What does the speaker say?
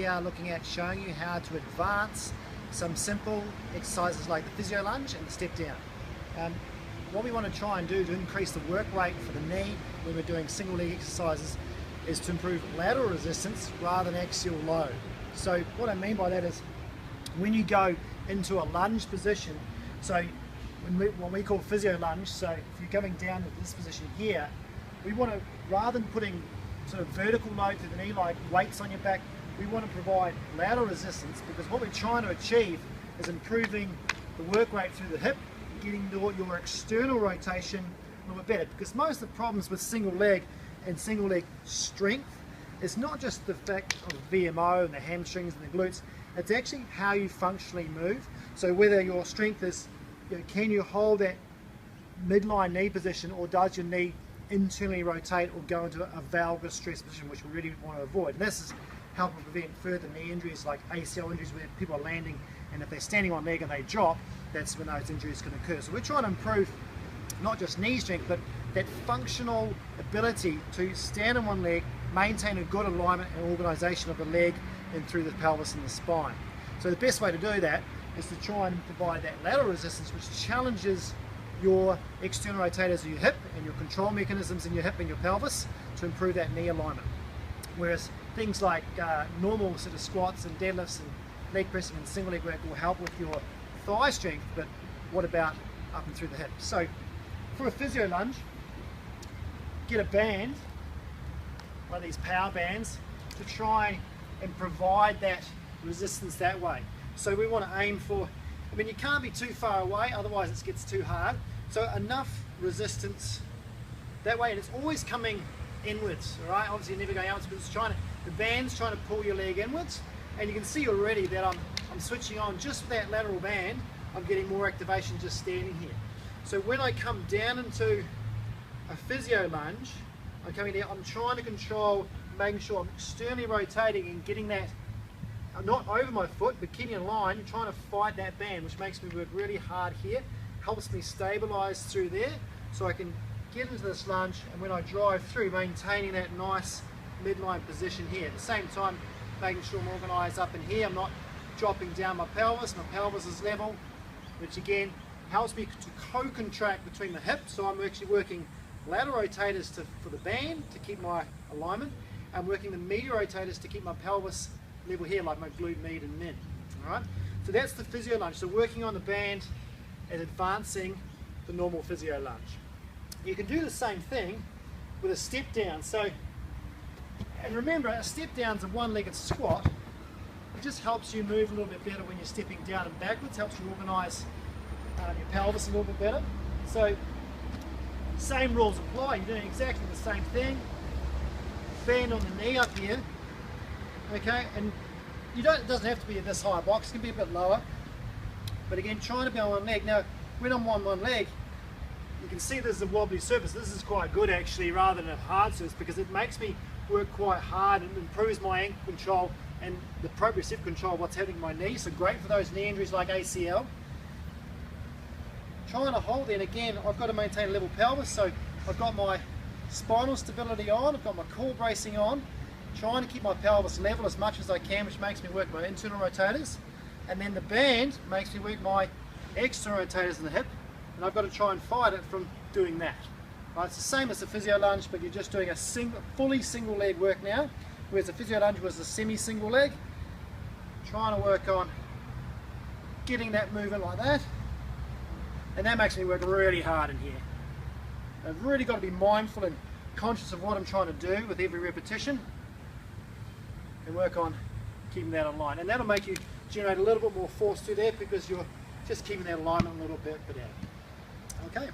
We are looking at showing you how to advance some simple exercises like the physio lunge and the step down. What we want to try and do to increase the work rate for the knee when we're doing single leg exercises is to improve lateral resistance rather than axial load. So what I mean by that is when you go into a lunge position, so what we call physio lunge, so if you're going down to this position here, we want to, rather than putting sort of vertical load to the knee like weights on your back, we want to provide lateral resistance, because what we're trying to achieve is improving the work rate through the hip, getting your external rotation a little bit better, because most of the problems with single leg and single leg strength is not just the fact of VMO and the hamstrings and the glutes, it's actually how you functionally move. So whether your strength is, can you hold that midline knee position, or does your knee internally rotate or go into a valgus stress position, which we really want to avoid. And this is helping prevent further knee injuries like ACL injuries, where people are landing and if they're standing on leg and they drop, that's when those injuries can occur. So we're trying to improve not just knee strength, but that functional ability to stand on one leg, maintain a good alignment and organisation of the leg and through the pelvis and the spine. So the best way to do that is to try and provide that lateral resistance, which challenges your external rotators of your hip and your control mechanisms in your hip and your pelvis to improve that knee alignment. Whereas things like normal sort of squats and deadlifts and leg pressing and single leg work will help with your thigh strength, but what about up and through the hip? So for a physio lunge, get a band, one of these power bands, to try and provide that resistance that way. So we want to aim for, I mean, you can't be too far away, otherwise it gets too hard. So enough resistance that way, and it's always coming inwards, all right? Obviously you're never going outwards, but it's the band's trying to pull your leg inwards, and you can see already that I'm switching on just with that lateral band. I'm getting more activation just standing here. So when I come down into a physio lunge, I'm coming down, I'm trying to control, making sure I'm externally rotating and getting that, not over my foot, but keeping in line, trying to fight that band, which makes me work really hard here, helps me stabilize through there, so I can get into this lunge, and when I drive through, maintaining that nice midline position here. At the same time, making sure I'm organized up in here, I'm not dropping down my pelvis is level, which again helps me to co-contract between the hips, so I'm actually working lateral rotators for the band to keep my alignment. I'm working the medial rotators to keep my pelvis level here, like my glute med and min. Alright? So that's the physio lunge. So working on the band and advancing the normal physio lunge. You can do the same thing with a step down. So, and remember, a step down is a one-legged squat. It just helps you move a little bit better when you're stepping down and backwards, helps you organise your pelvis a little bit better. So same rules apply, you're doing exactly the same thing. Band on the knee up here, okay, and it doesn't have to be this high box, it can be a bit lower, but again, trying to be on one leg. Now when I'm on one leg, you can see there's a wobbly surface. This is quite good actually, rather than a hard surface, because it makes me work quite hard and improves my ankle control and the proprioceptive control of what's happening in my knee. So great for those knee injuries like ACL. Trying to hold there, and again, I've got to maintain a level pelvis, so I've got my spinal stability on, I've got my core bracing on, trying to keep my pelvis level as much as I can, which makes me work my internal rotators, and then the band makes me work my external rotators in the hip, and I've got to try and fight it from doing that. Right, it's the same as the physio lunge, but you're just doing a fully single leg work now, whereas the physio lunge was a semi-single leg. Trying to work on getting that movement like that, and that makes me work really hard in here. I've really got to be mindful and conscious of what I'm trying to do with every repetition, and work on keeping that in line. And that'll make you generate a little bit more force through there, because you're just keeping that alignment a little bit better. Okay.